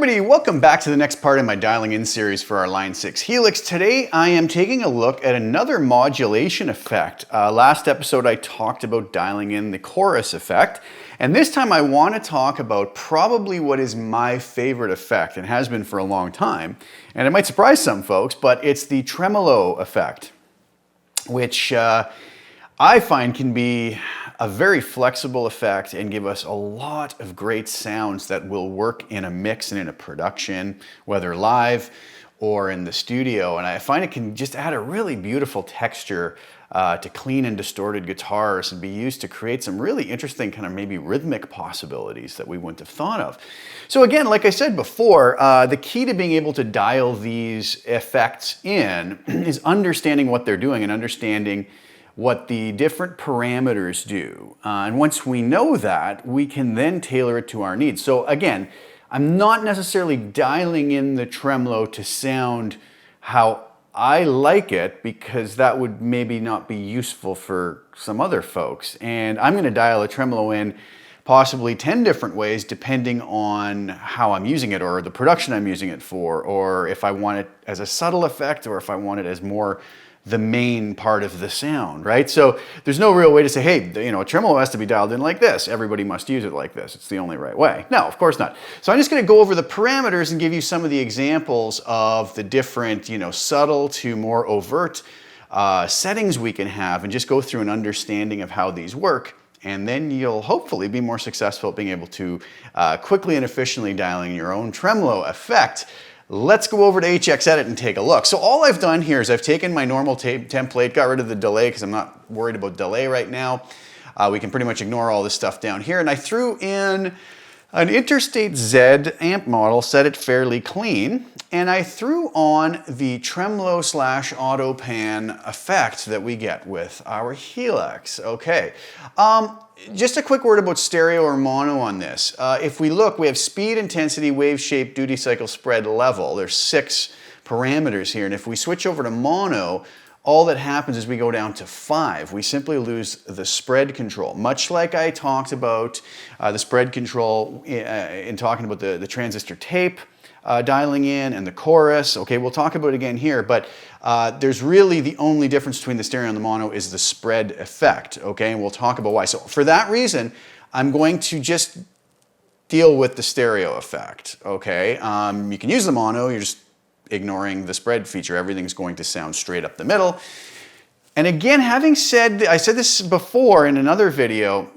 everybody, welcome back to the next part in my dialing in series for our Line 6 Helix. Today I am taking a look at another modulation effect. Last episode I talked about dialing in the chorus effect, and this time I want to talk about probably what is my favorite effect and has been for a long time. And it might surprise some folks, but it's the tremolo effect, which I find can be a very flexible effect and give us a lot of great sounds that will work in a mix and in a production, whether live or in the studio. And I find it can just add a really beautiful texture to clean and distorted guitars and be used to create some really interesting kind of maybe rhythmic possibilities that we wouldn't have thought of. So again, like I said before, the key to being able to dial these effects in is understanding what they're doing and understanding what the different parameters do. And once we know that, we can then tailor it to our needs. So again, I'm not necessarily dialing in the tremolo to sound how I like it, because that would maybe not be useful for some other folks. And I'm going to dial a tremolo in possibly 10 different ways depending on how I'm using it or the production I'm using it for, or if I want it as a subtle effect or if I want it as more the main part of the sound, right? So there's no real way to say, hey, a tremolo has to be dialed in like this. Everybody must use it like this. It's the only right way. No, of course not. So I'm just going to go over the parameters and give you some of the examples of the different, subtle to more overt settings we can have, and just go through an understanding of how these work. And then you'll hopefully be more successful at being able to quickly and efficiently dialing your own tremolo effect. Let's go over to HX Edit and take a look. So all I've done here is I've taken my normal template, got rid of the delay because I'm not worried about delay right now. We can pretty much ignore all this stuff down here. And I threw in an Interstate Z amp model, set it fairly clean. And I threw on the tremolo / auto pan effect that we get with our Helix. Okay. Just a quick word about stereo or mono on this. If we look, we have speed, intensity, wave shape, duty cycle, spread, level. There's 6 parameters here. And if we switch over to mono, all that happens is we go down to 5. We simply lose the spread control. Much like I talked about the spread control in talking about the transistor tape dialing in and the chorus. Okay, we'll talk about it again here, but there's really the only difference between the stereo and the mono is the spread effect, okay? And we'll talk about why. So for that reason, I'm going to just deal with the stereo effect, okay? You can use the mono, you're just ignoring the spread feature. Everything's going to sound straight up the middle. And again, having said, I said this before in another video,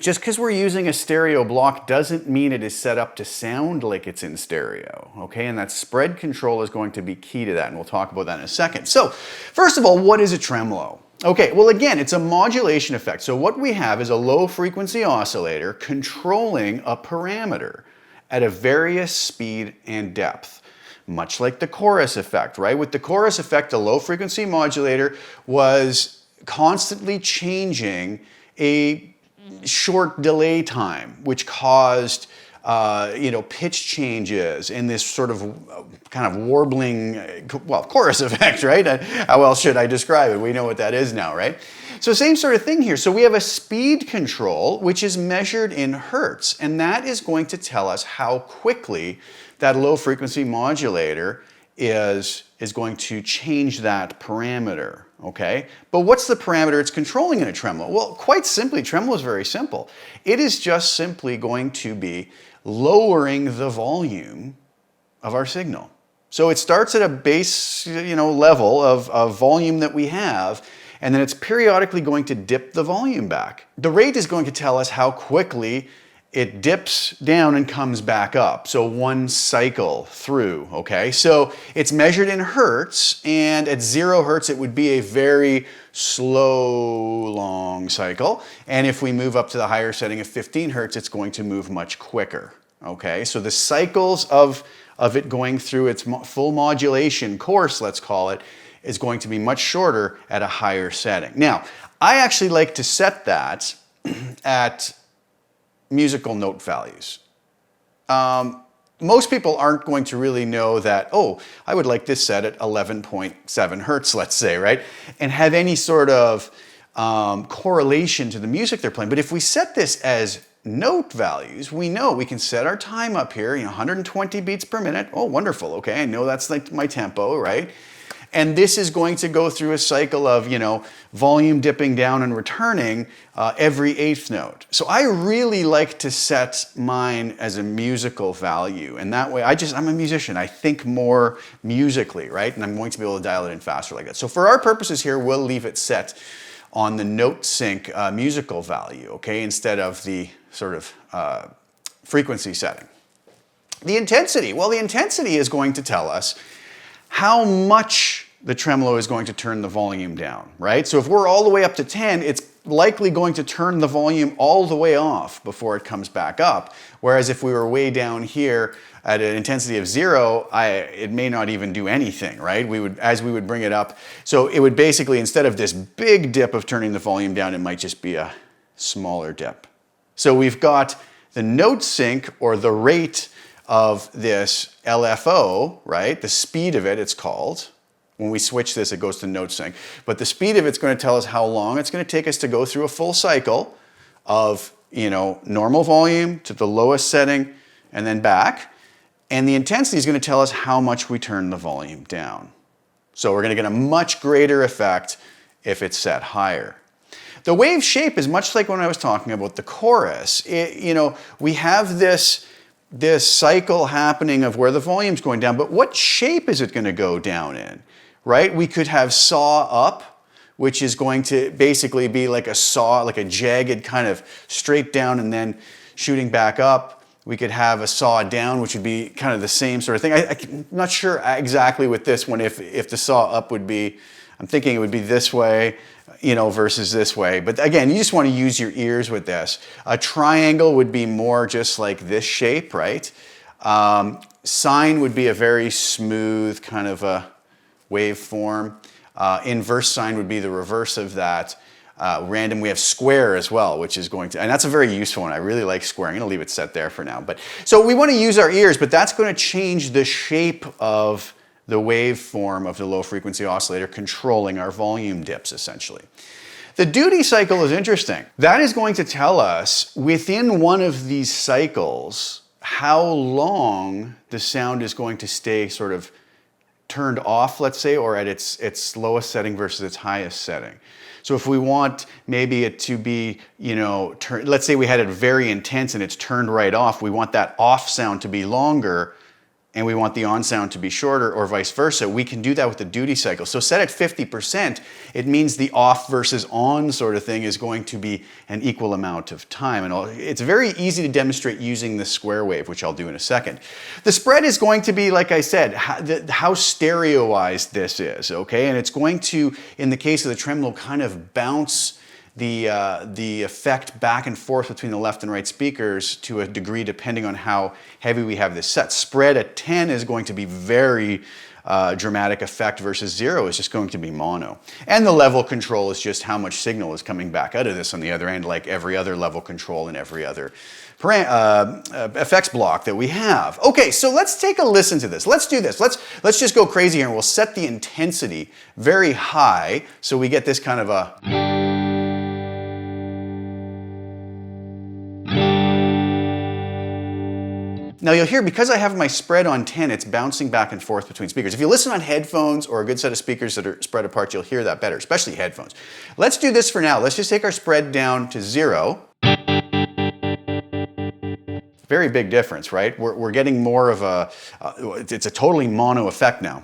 just because we're using a stereo block doesn't mean it is set up to sound like it's in stereo, okay? And that spread control is going to be key to that, and we'll talk about that in a second. So, first of all, what is a tremolo? Okay, well again, it's a modulation effect. So what we have is a low frequency oscillator controlling a parameter at a various speed and depth. Much like the chorus effect, right? With the chorus effect, the low frequency modulator was constantly changing a short delay time, which caused pitch changes in this sort of kind of warbling, chorus effect, right? How else should I describe it? We know what that is now, right? So same sort of thing here. So we have a speed control, which is measured in hertz, and that is going to tell us how quickly that low frequency modulator is going to change that parameter. Okay, but what's the parameter it's controlling in a tremolo? Well, quite simply, tremolo is very simple. It is just simply going to be lowering the volume of our signal. So it starts at a base, level of volume that we have, and then it's periodically going to dip the volume back. The rate is going to tell us how quickly it dips down and comes back up. So one cycle through, okay? So it's measured in hertz, and at 0 hertz, it would be a very slow, long cycle. And if we move up to the higher setting of 15 hertz, it's going to move much quicker, okay? So the cycles of it going through its full modulation course, let's call it, is going to be much shorter at a higher setting. Now, I actually like to set that at musical note values. Most people aren't going to really know that, oh, I would like this set at 11.7 hertz, let's say, right? And have any sort of correlation to the music they're playing. But if we set this as note values, we know we can set our time up here, 120 beats per minute. Oh, wonderful. Okay, I know that's like my tempo, right? And this is going to go through a cycle of, volume dipping down and returning every eighth note. So I really like to set mine as a musical value. And that way, I'm a musician. I think more musically, right? And I'm going to be able to dial it in faster like that. So for our purposes here, we'll leave it set on the note sync musical value, okay? Instead of the sort of frequency setting. The intensity, well, the intensity is going to tell us how much the tremolo is going to turn the volume down, right? So if we're all the way up to 10, it's likely going to turn the volume all the way off before it comes back up. Whereas if we were way down here at an intensity of 0, it may not even do anything, right? As we would bring it up. So it would basically, instead of this big dip of turning the volume down, it might just be a smaller dip. So we've got the note sync, or the rate of this LFO, right? The speed of it, it's called. When we switch this, it goes to note sync. But the speed of it's going to tell us how long it's going to take us to go through a full cycle of, normal volume to the lowest setting and then back. And the intensity is going to tell us how much we turn the volume down. So we're going to get a much greater effect if it's set higher. The wave shape is much like when I was talking about the chorus. We have this cycle happening of where the volume's going down, but what shape is it going to go down in, right? We could have saw up, which is going to basically be like a saw, like a jagged kind of straight down and then shooting back up. We could have a saw down, which would be kind of the same sort of thing. I'm not sure exactly with this one if the saw up would be, I'm thinking it would be this way, versus this way. But again, you just want to use your ears with this. A triangle would be more just like this shape, right? Sine would be a very smooth kind of a waveform. Inverse sine would be the reverse of that. Random, we have square as well, which is going to, and that's a very useful one. I really like square. I'm going to leave it set there for now. But so we want to use our ears, but that's going to change the shape of the waveform of the low frequency oscillator, controlling our volume dips essentially. The duty cycle is interesting. That is going to tell us within one of these cycles how long the sound is going to stay sort of turned off, let's say, or at its lowest setting versus its highest setting. So if we want maybe it to be, let's say we had it very intense and it's turned right off, we want that off sound to be longer and we want the on sound to be shorter, or vice versa. We can do that with the duty cycle. So set at 50%, it means the off versus on sort of thing is going to be an equal amount of time. And it's very easy to demonstrate using the square wave, which I'll do in a second. The spread is going to be, like I said, how stereoized this is, okay? And it's going to, in the case of the tremolo, kind of bounce the effect back and forth between the left and right speakers to a degree depending on how heavy we have this set. Spread at 10 is going to be very dramatic effect versus 0 is just going to be mono. And the level control is just how much signal is coming back out of this on the other end, like every other level control and every other effects block that we have. Okay, so let's take a listen to this. Let's do this. Let's just go crazy here and we'll set the intensity very high so we get this kind of a... Now you'll hear, because I have my spread on 10, it's bouncing back and forth between speakers. If you listen on headphones or a good set of speakers that are spread apart, you'll hear that better, especially headphones. Let's do this for now. Let's just take our spread down to 0. Very big difference, right? We're getting more of a, it's a totally mono effect now.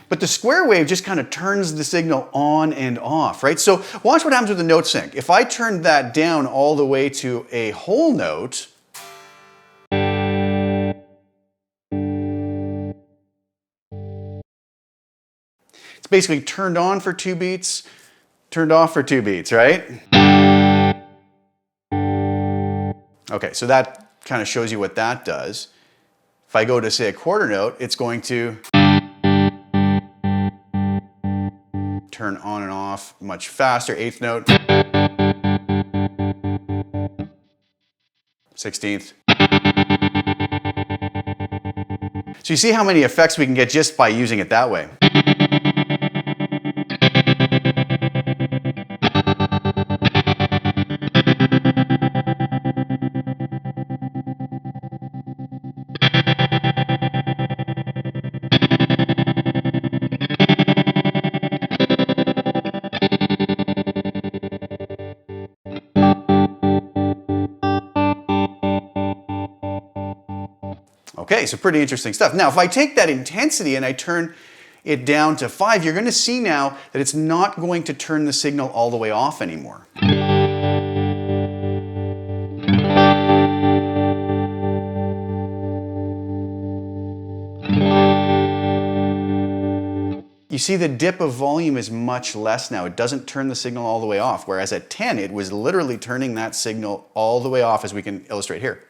But the square wave just kind of turns the signal on and off, right? So watch what happens with the note sync. If I turn that down all the way to a whole note, it's basically turned on for 2 beats, turned off for 2 beats, right? Okay, so that kind of shows you what that does. If I go to, say, a quarter note, it's going to turn on and off much faster. 8th note, 16th. So you see how many effects we can get just by using it that way. Okay, so pretty interesting stuff. Now, if I take that intensity and I turn it down to 5, you're going to see now that it's not going to turn the signal all the way off anymore. You see the dip of volume is much less now. It doesn't turn the signal all the way off, whereas at 10, it was literally turning that signal all the way off, as we can illustrate here.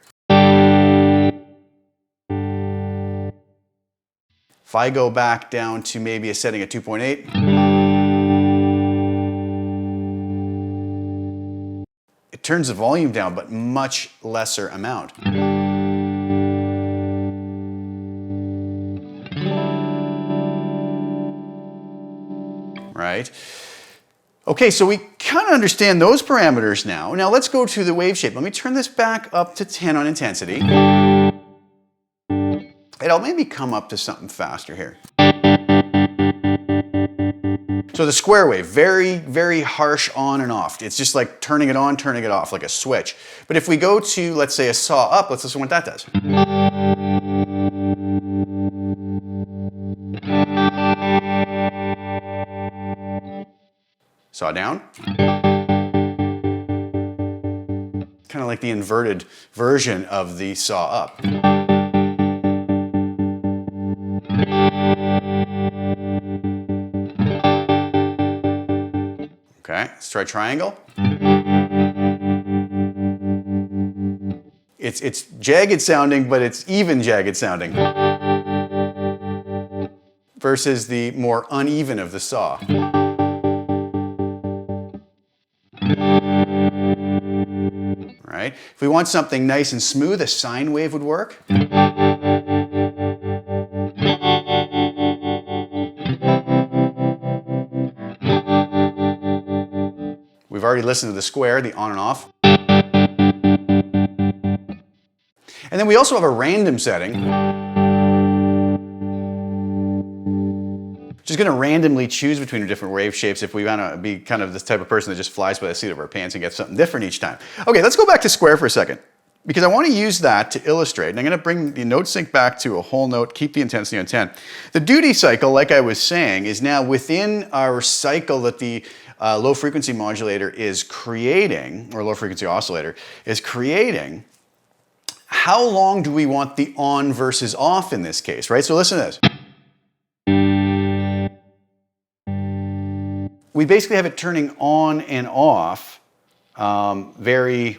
If I go back down to maybe a setting at 2.8, it turns the volume down, but much lesser amount. Right? Okay, so we kind of understand those parameters now. Now let's go to the wave shape. Let me turn this back up to 10 on intensity. And I'll maybe come up to something faster here. So the square wave, very, very harsh on and off. It's just like turning it on, turning it off, like a switch. But if we go to, let's say, a saw up, let's listen to what that does. Saw down. Kind of like the inverted version of the saw up. Okay, let's try triangle. It's jagged sounding, but it's even jagged sounding. Versus the more uneven of the saw. Right? If we want something nice and smooth, a sine wave would work. We've already listened to the square, the on and off. And then we also have a random setting, which is going to randomly choose between different wave shapes if we want to be kind of this type of person that just flies by the seat of our pants and gets something different each time. Okay, let's go back to square for a second, because I want to use that to illustrate. And I'm going to bring the note sync back to a whole note, keep the intensity on 10. The duty cycle, like I was saying, is now within our cycle that the low frequency modulator is creating, or low frequency oscillator is creating. How long do we want the on versus off in this case, right? So listen to this. We basically have it turning on and off very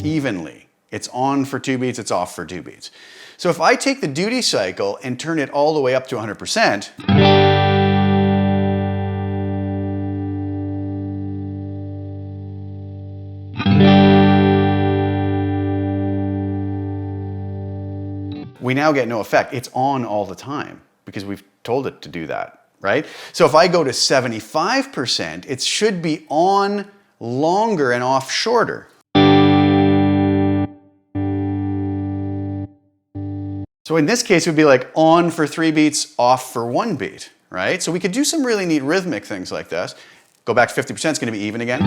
evenly. It's on for 2 beats, it's off for 2 beats. So if I take the duty cycle and turn it all the way up to 100%, we now get no effect. It's on all the time because we've told it to do that, right? So if I go to 75%, it should be on longer and off shorter. So in this case, it would be like on for 3 beats, off for 1 beat, right? So we could do some really neat rhythmic things like this. Go back to 50%, it's going to be even again.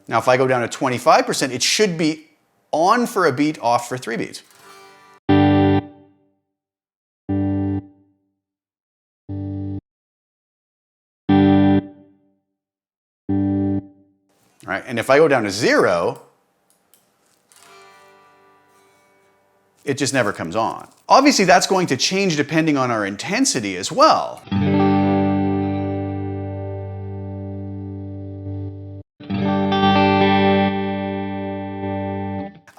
Now if I go down to 25%, it should be on for a beat, off for 3 beats. All right, and if I go down to 0, it just never comes on. Obviously, that's going to change depending on our intensity as well.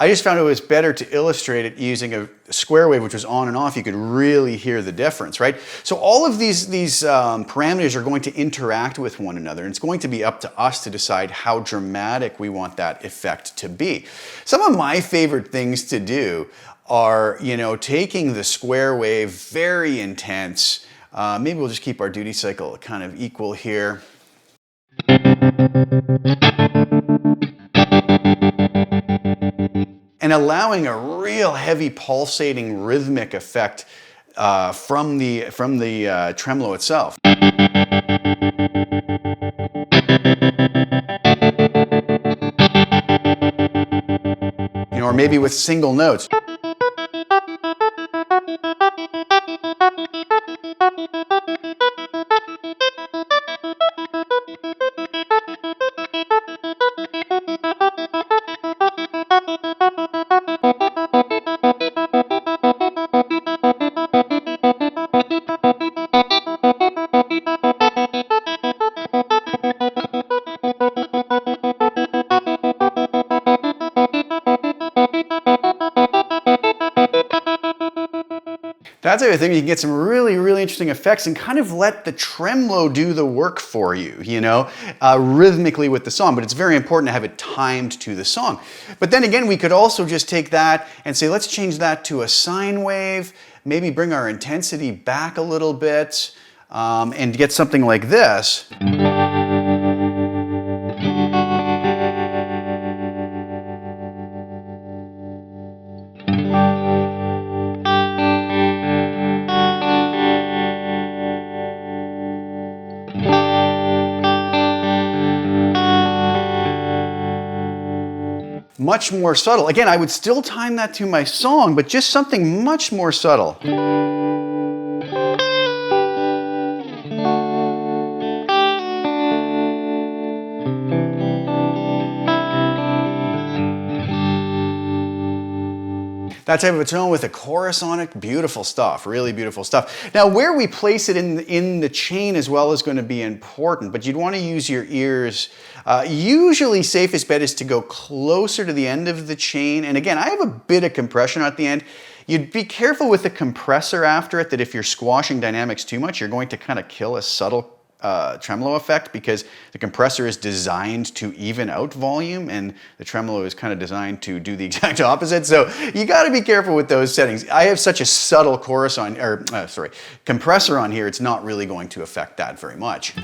I just found it was better to illustrate it using a square wave, which was on and off. You could really hear the difference, right? So all of these parameters are going to interact with one another, and it's going to be up to us to decide how dramatic we want that effect to be. Some of my favorite things to do are, taking the square wave, very intense. Maybe we'll just keep our duty cycle kind of equal here. And allowing a real heavy pulsating rhythmic effect from the tremolo itself. maybe with single notes. That type of thing, you can get some really, really interesting effects and kind of let the tremolo do the work for you, you know, rhythmically with the song. But it's very important to have it timed to the song. But then again, we could also just take that and say, let's change that to a sine wave, maybe bring our intensity back a little bit, and get something like this. Much more subtle. Again, I would still time that to my song, but just something much more subtle. That type of a tone with a chorus on it, beautiful stuff, really beautiful stuff. Now, where we place it in the chain as well is going to be important, but you'd want to use your ears. Usually safest bet is to go closer to the end of the chain. And again, I have a bit of compression at the end. You'd be careful with the compressor after it, that if you're squashing dynamics too much, you're going to kind of kill a subtle tremolo effect, because the compressor is designed to even out volume and the tremolo is kind of designed to do the exact opposite. So you got to be careful with those settings. I have such a subtle chorus on, compressor on here, it's not really going to affect that very much.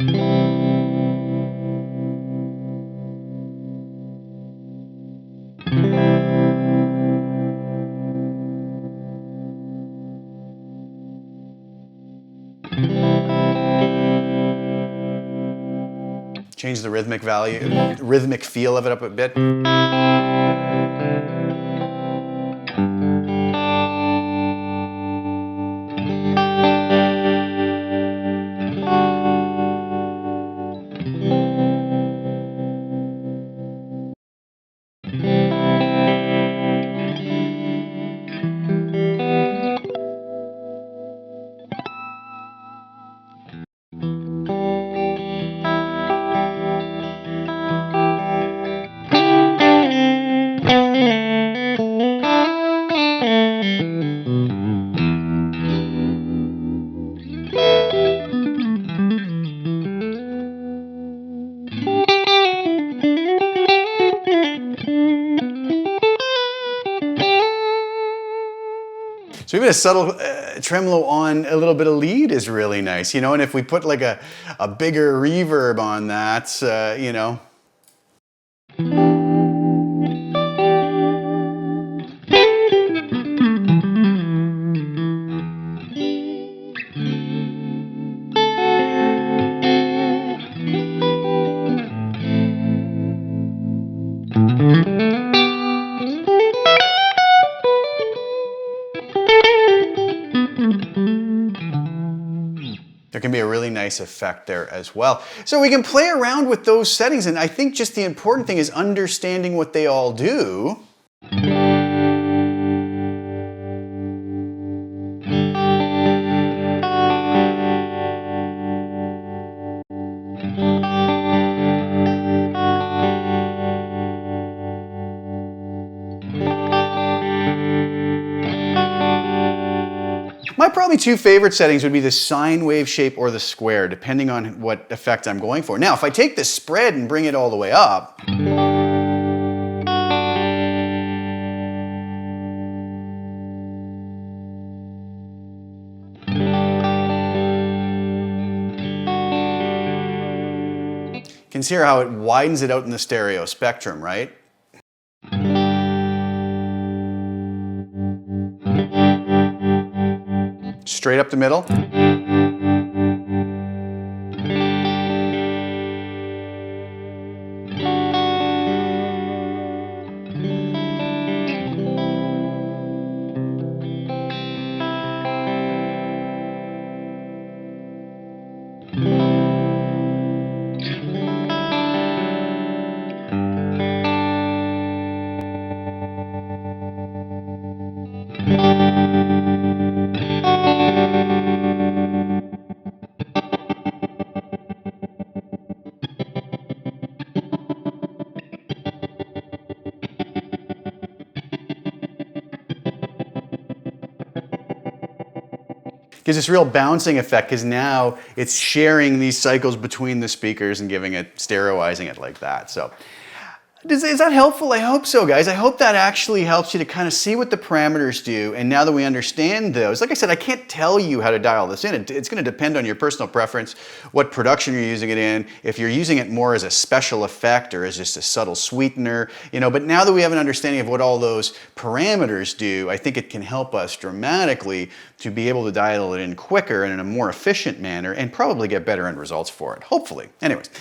Change the rhythmic feel of it up a bit. So even a subtle tremolo on a little bit of lead is really nice, you know, and if we put like a bigger reverb on that, you know. There can be a really nice effect there as well. So we can play around with those settings, and I think just the important thing is understanding what they all do. My probably two favorite settings would be the sine wave shape or the square, depending on what effect I'm going for. Now, if I take the spread and bring it all the way up, you can see how it widens it out in the stereo spectrum, right? Straight up the middle. gives this real bouncing effect because now it's sharing these cycles between the speakers and giving it, stereoizing it like that. So is that helpful? I hope so, guys. I hope that actually helps you to kind of see what the parameters do. And now that we understand those, like I said, I can't tell you how to dial this in. It's going to depend on your personal preference, what production you're using it in, if you're using it more as a special effect or as just a subtle sweetener, you know. But now that we have an understanding of what all those parameters do, I think it can help us dramatically to be able to dial it in quicker and in a more efficient manner and probably get better end results for it, hopefully. Anyways,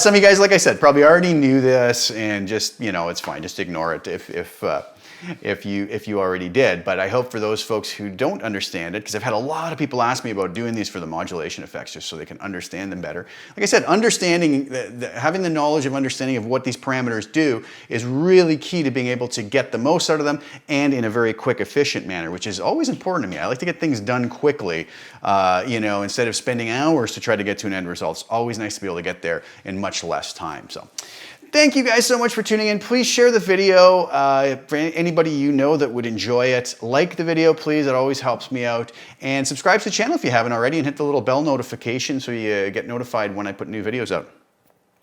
some of you guys, like I said, probably already knew this, and just, you know, it's fine. Just ignore it if you already did. But I hope for those folks who don't understand it, because I've had a lot of people ask me about doing these for the modulation effects just so they can understand them better. Like I said, understanding, having the knowledge of understanding of what these parameters do is really key to being able to get the most out of them and in a very quick, efficient manner, which is always important to me. I like to get things done quickly, you know, instead of spending hours to try to get to an end result. It's always nice to be able to get there in much less time. So thank you guys so much for tuning in. Please share the video for anybody you know that would enjoy it. Like the video, please. It always helps me out. And subscribe to the channel if you haven't already, and hit the little bell notification so you get notified when I put new videos out.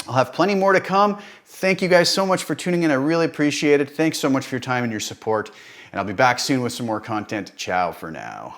I'll have plenty more to come. Thank you guys so much for tuning in. I really appreciate it. Thanks so much for your time and your support. And I'll be back soon with some more content. Ciao for now.